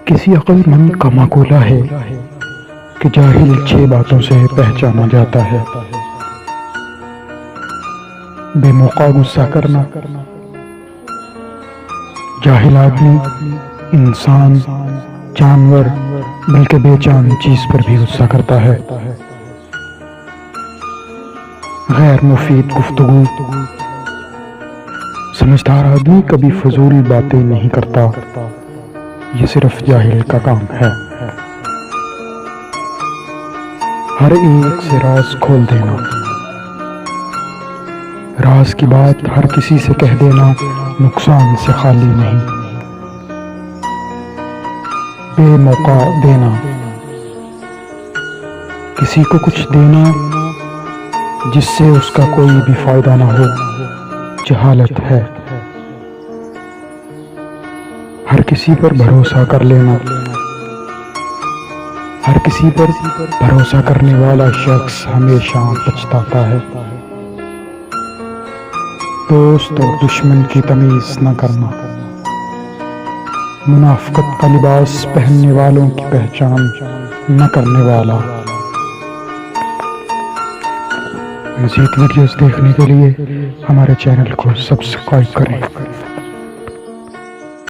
کسی عقل مند کا مقولہ ہے کہ جاہل 6 باتوں سے پہچانا جاتا ہے: بے موقع غصہ کرنا، جاہل آدمی انسان، جانور بلکہ بے جان چیز پر بھی غصہ کرتا ہے، غیر مفید گفتگو، سمجھدار آدمی کبھی فضول باتیں نہیں کرتا، یہ صرف جاہل کا کام ہے، ہر ایک سے راز کھول دینا، راز کی بات ہر کسی سے کہہ دینا نقصان سے خالی نہیں، بے موقع دینا، کسی کو کچھ دینا جس سے اس کا کوئی بھی فائدہ نہ ہو جہالت ہے، ہر کسی پر بھروسہ کر لینا، ہر کسی پر بھروسہ کرنے والا شخص ہمیشہ پچھتاتا ہے، دوست اور دشمن کی تمیز نہ کرنا، منافقت کا لباس پہننے والوں کی پہچان نہ کرنے والا۔ مزید ویڈیوز دیکھنے کے لیے ہمارے چینل کو سبسکرائب کریں۔